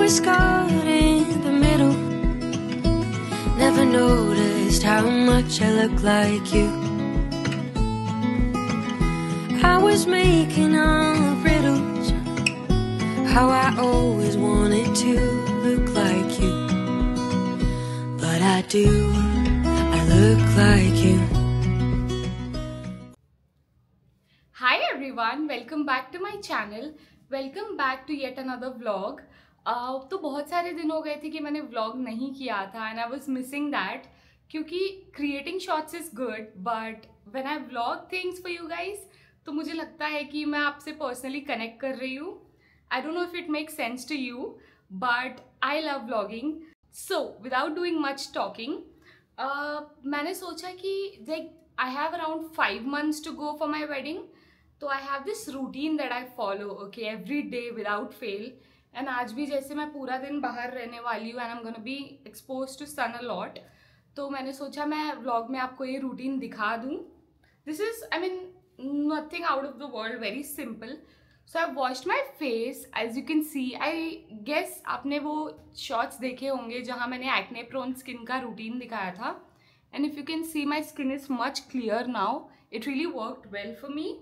was caught in the middle. Never noticed how much I look like you. I was making up riddles, how I always wanted to look like you. But I do, I look like you. Hi everyone, welcome back to my channel. Welcome back to yet another vlog. तो बहुत सारे दिन हो गए थे कि मैंने vlog नहीं किया था and I was missing that क्योंकि creating shots is good but when I vlog things for you guys तो मुझे लगता है कि मैं आपसे personally connect कर रही हूँ. I don't know if it makes sense to you but I love vlogging. So without doing much talking, मैंने सोचा कि like I have around 5 months to go for my wedding. So I have this routine that I follow, okay, every day without fail. And आज भी जैसे मैं पूरा दिन बाहर रहने वाली हूँ and I'm gonna be exposed to sun a lot. तो मैंने सोचा मैं vlog में आपको ये routine दिखा दूँ. This is, I mean, nothing out of the world, very simple. So I've washed my face, as you can see. I guess आपने वो shots देखे होंगे जहाँ मैंने acne prone skin का routine दिखाया था. And if you can see, my skin is much clearer now. It really worked well for me.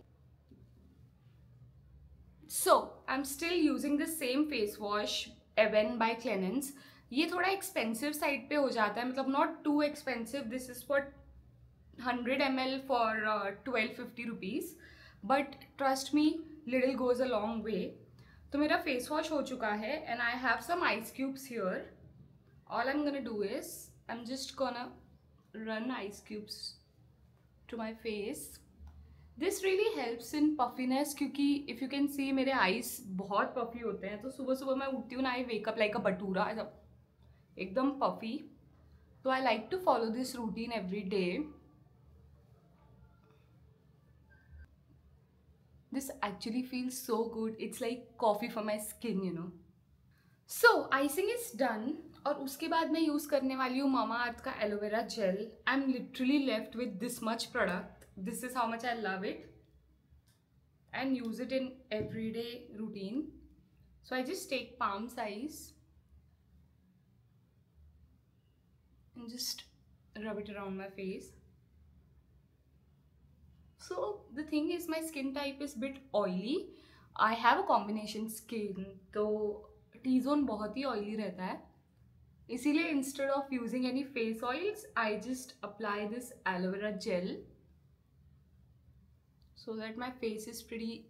So I'm still using the same face wash Evan by Clenens. ये थोड़ा expensive side पे हो जाता है, मतलब not too expensive. This is for 100 ml for 1250 rupees. But trust me, little goes a long way. तो मेरा face wash हो चुका है and I have some ice cubes here. All I'm gonna do is I'm just gonna run ice cubes to my face. This really helps in puffiness क्योंकि if you can see मेरे eyes बहुत puffy होते हैं. तो सुबह सुबह मैं उठती हूँ ना, I wake up like a bhatura, ऐसा एकदम puffy. तो I like to follow this routine every day. This actually feels so good. It's like coffee for my skin, you know. So icing is done. और उसके बाद मैं use करने वाली हूँ Mamaearth का aloe vera gel. I'm literally left with this much product. This is how much I love it and use it in everyday routine. So I just take palm size and just rub it around my face. So the thing is, my skin type is bit oily. I have a combination skin, तो T-zone बहुत ही oily रहता है. इसीलिए instead of using any face oils, I just apply this aloe vera gel so that my face is pretty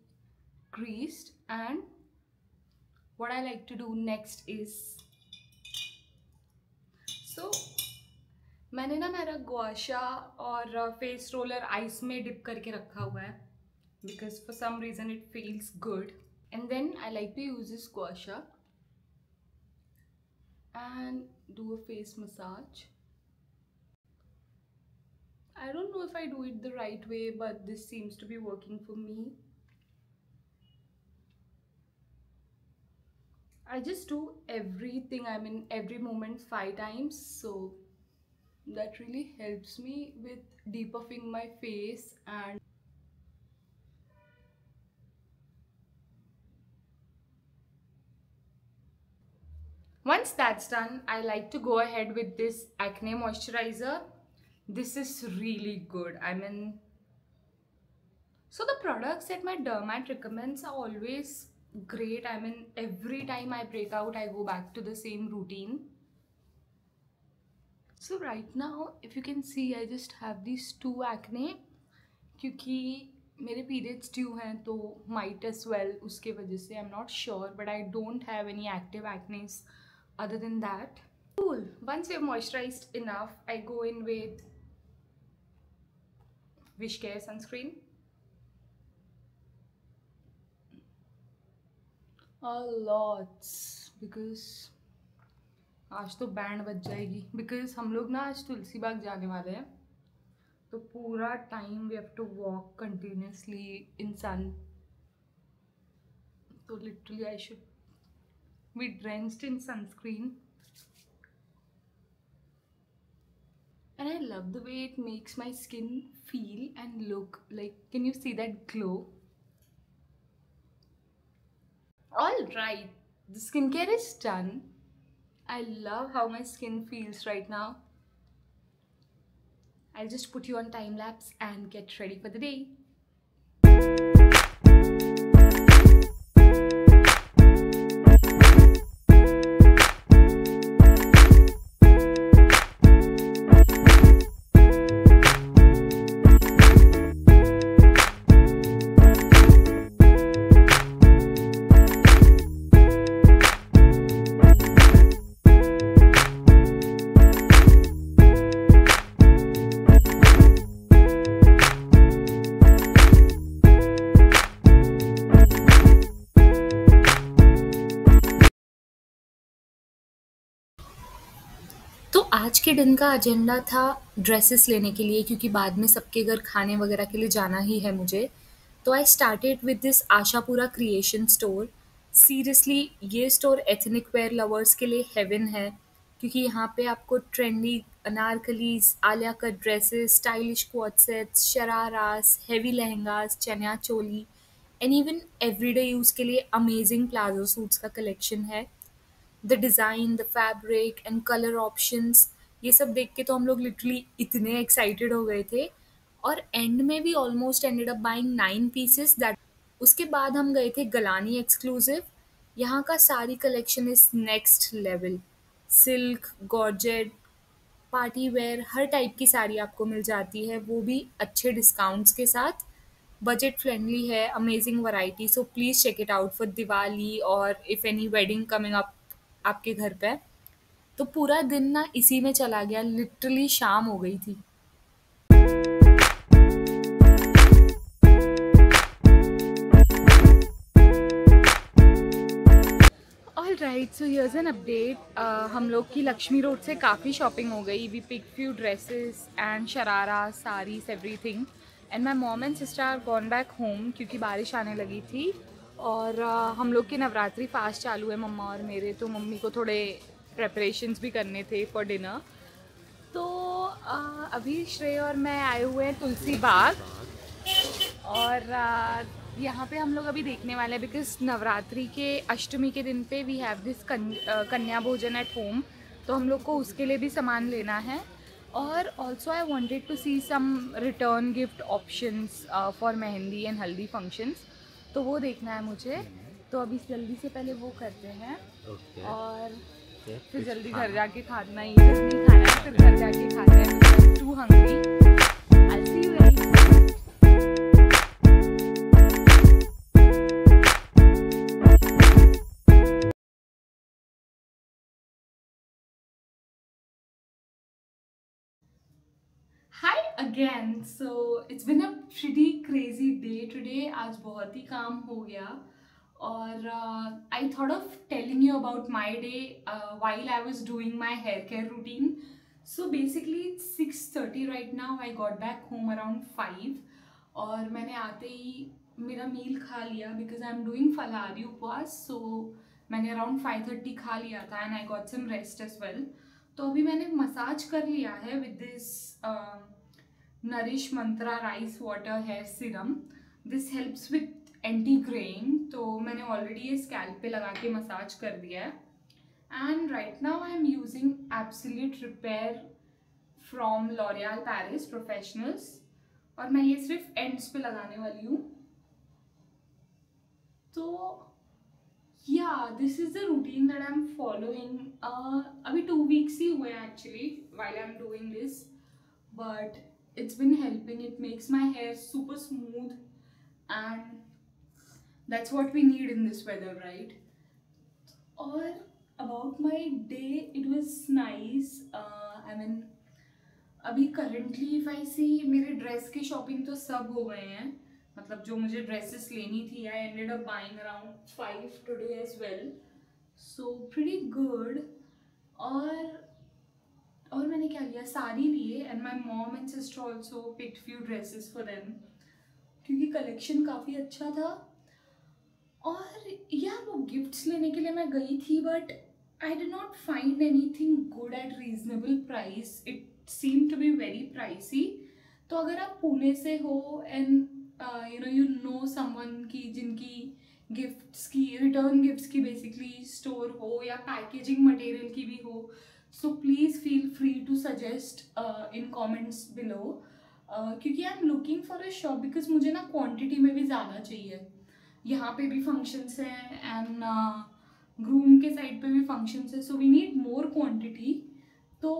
creased. And what I like to do next is, so मैंने ना मेरा गुआशा और face roller ice में dip करके रखा हुआ है because for some reason it feels good. And then I like to use this guasha and do a face massage. I don't know if I do it the right way, but this seems to be working for me. I just do everything, I mean every moment 5 times, so that really helps me with depuffing my face. And once that's done, I like to go ahead with this acne moisturizer. This is really good. I mean, so the products that my dermat recommends are always great. I mean, every time I break out, I go back to the same routine. So right now, if you can see, I just have these 2 acne क्योंकि मेरे periods due हैं, तो might as well उसके वजह से, I'm not sure, but I don't have any active acne other than that. Cool. Once you've moisturized enough, I go in with Wishcare sunscreen. A lot because आज तो band बज जाएगी because हम लोग ना आज तुलसी बाग जाने वाले हैं, तो पूरा time we have to walk continuously in sun. So literally I should be drenched in sunscreen. And I love the way it makes my skin feel and look like, can you see that glow? Alright, The skincare is done. I love how my skin feels right now. I'll just put you on time lapse and get ready for the day. तो आज के दिन का agenda था dresses लेने के लिए, क्योंकि बाद में सबके घर खाने वगैरह के लिए जाना ही है मुझे। तो I started with this Ashapura creation store. Seriously ये स्टोर एथनिक वेयर लवर्स के लिए हेवन है, क्योंकि यहाँ पे आपको trendy anarkalis, Alia cut dresses, stylish quad sets, shararas, heavy lehengas, chaniya choli and even everyday use के लिए अमेजिंग प्लाजो सूट्स का कलेक्शन है। The design, the fabric and colour options, ये सब देख के तो हम लोग लिटरली इतने एक्साइटेड हो गए थे। और एंड में भी almost ended up buying 9 pieces that. उसके बाद हम गए थे गलानी एक्सक्लूसिव। यहाँ का sari collection is next level. Silk, georgette, party wear, हर टाइप की साड़ी आपको मिल जाती है, वो भी अच्छे डिस्काउंट्स के साथ। बजट फ्रेंडली है, amazing variety. So please check it out for Diwali और if any wedding coming up आपके घर पे। तो पूरा दिन ना इसी में चला गया, लिटरली शाम हो गई थी। All right, so here's an update. हम लोग की लक्ष्मी रोड से काफ़ी शॉपिंग हो गई। We pick few dresses and sharara, saris, everything. And my mom and sister are gone back home क्योंकि बारिश आने लगी थी। और हम लोग के नवरात्रि फास्ट चालू है मम्मा और मेरे, तो मम्मी को थोड़े प्रेपरेशंस भी करने थे फॉर डिनर। तो अभी श्रेय और मैं आए हुए हैं तुलसी बाग। और यहाँ पे हम लोग अभी देखने वाले हैं, बिकॉज नवरात्रि के अष्टमी के दिन पे वी हैव दिस कन्या भोजन एट होम। तो हम लोग को उसके लिए भी सामान लेना है। और also I wanted to see some return gift options for mehndi and haldi functions, तो वो देखना है मुझे। तो अभी जल्दी से पहले वो करते हैं। और फिर जल्दी घर जाके खाना, इधर नहीं खाना है, फिर घर जाके खाना है। Too hungry. I see you guys. Hi again. So it's been a pretty crazy day today. आज बहुत ही काम हो गया। और I thought of telling you about my day while I was doing my hair care routine. So basically it's 6:30 right now. I got back home around 5 और मैंने आते ही मेरा मील खा लिया, बिकॉज आई एम डूइंग फलाहारी उपवास। सो मैंने अराउंड 5:30 खा लिया था and I got some rest as well. तो अभी मैंने मसाज कर लिया है with this nourish Mantra rice water hair serum. This helps with anti greying. तो मैंने ऑलरेडी ये स्कैल्प पे लगा के मसाज कर दिया है। And right now I am using absolute repair from L'Oreal Paris professionals. और मैं ये सिर्फ एंड्स पे लगाने वाली हूँ। तो या this is the routine that I am following. अभी 2 weeks ही हुए हैं actually while I am doing this, but it's been helping. It makes my hair super smooth and that's what we need in this weather, right? Or about my day, it was nice. I mean अभी currently if I see, मेरे dress की shopping तो सब हो गए हैं। मतलब जो मुझे ड्रेसेस लेनी थी, I ended up buying around 5 today as well, so pretty good. और मैंने क्या लिया, साड़ी लिए। And my mom and sister also picked few dresses for them, क्योंकि कलेक्शन काफ़ी अच्छा था। और यार वो गिफ्ट्स लेने के लिए मैं गई थी, but I did not find anything good at reasonable price. It seem to be very pricey. तो अगर आप पुणे से हो एंड यू नो समवन की जिनकी गिफ्ट्स की, रिटर्न गिफ्ट्स की बेसिकली स्टोर हो या पैकेजिंग मटेरियल की भी हो, so please feel free to suggest in comments below, क्योंकि I am looking for a shop because मुझे ना क्वांटिटी में भी ज़्यादा चाहिए. यहाँ पे भी फंक्शंस हैं एंड ग्रूम के साइड पे भी फंक्शंस है, so we need more quantity. तो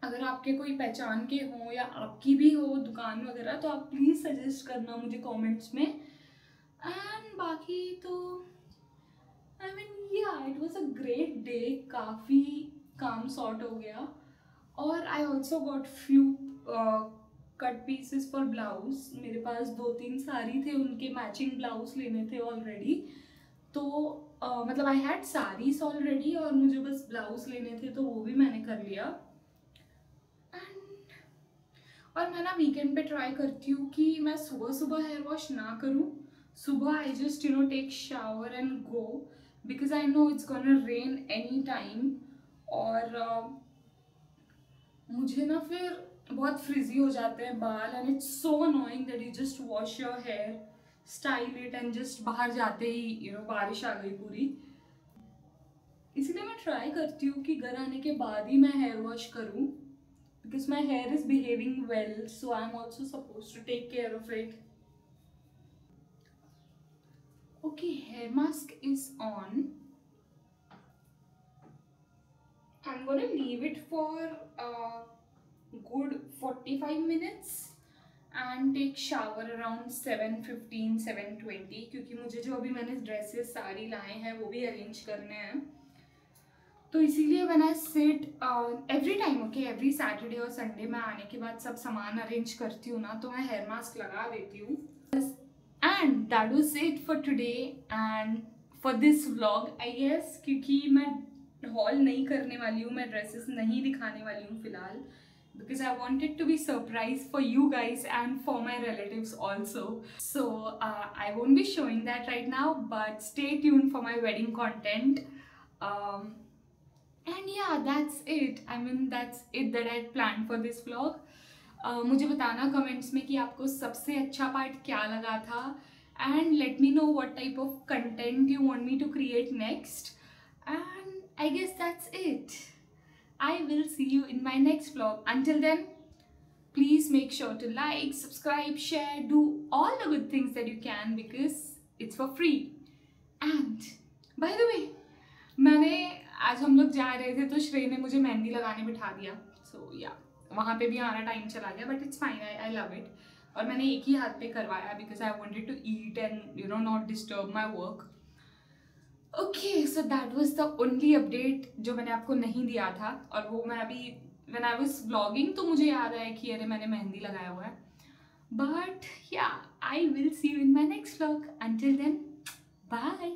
अगर आपके कोई पहचान के हों या आपकी भी हो दुकान वगैरह, तो आप प्लीज़ सजेस्ट करना मुझे कमेंट्स में. एंड बाकी तो आई मीन या it was a great day, काफ़ी काम सॉर्ट हो गया. और I also got few cut pieces for blouse. मेरे पास 2-3 साड़ी थे, उनके मैचिंग ब्लाउज लेने थे ऑलरेडी. तो मतलब आई हैड साड़ीज ऑलरेडी और मुझे बस ब्लाउज लेने थे, तो वो भी मैंने कर लिया. एंड और मैं ना वीकेंड पे ट्राई करती हूँ कि मैं सुबह सुबह हेयर वॉश ना करूँ. सुबह I just take shower and go, because I know it's gonna rain any time. और मुझे ना फिर बहुत फ्रिजी हो जाते हैं बाल and it's so annoying that you just wash your hair, style it and just बाहर जाते ही बारिश आ गई पूरी. इसीलिए मैं ट्राई करती हूँ कि घर आने के बाद ही मैं हेयर वॉश करूँ, because my hair is behaving well, so I am also suppose to take care of it. Okay, hair mask is on. I'm gonna leave it for a good 45 minutes and take shower around 7:15, 7:20, क्योंकि मुझे जो अभी मैंने dresses sari लाए हैं वो भी arrange करने हैं. तो इसीलिए when I sit every time, okay, every Saturday और Sunday मैं आने के बाद सब सामान अरेंज करती हूँ ना, तो मैं हेयर मास्क लगा देती हूँ. And that was it for today and for this vlog, I guess, क्योंकि मैं हॉल नहीं करने वाली हूँ, मैं ड्रेसेस नहीं दिखाने वाली हूँ फिलहाल, because I wanted to be surprise for you guys and for my relatives also. So I won't be showing that right now, but stay tuned for my wedding content. And yeah, that's it. I mean, that's it that I planned for this vlog. मुझे बताना comments में कि आपको सबसे अच्छा part क्या लगा था, and let me know what type of content you want me to create next. And I guess that's it. I will see you in my next vlog. Until then, please make sure to like, subscribe, share, do all the good things that you can, because it's for free. And by the way, आज हम लोग जा रहे थे तो श्रेय ने मुझे मेहंदी लगाने बिठा दिया. So yeah, वहाँ पे भी आना टाइम चला गया, but it's fine. I love it. और मैंने एक ही हाथ पे करवाया because I wanted to eat and not disturb my work. Okay, so that was the only update जो मैंने आपको नहीं दिया था. और वो मैं अभी when I was vlogging तो मुझे याद आया कि अरे मैंने मेहंदी लगाया हुआ है. But yeah, I will see you in my next vlog. Until then, bye.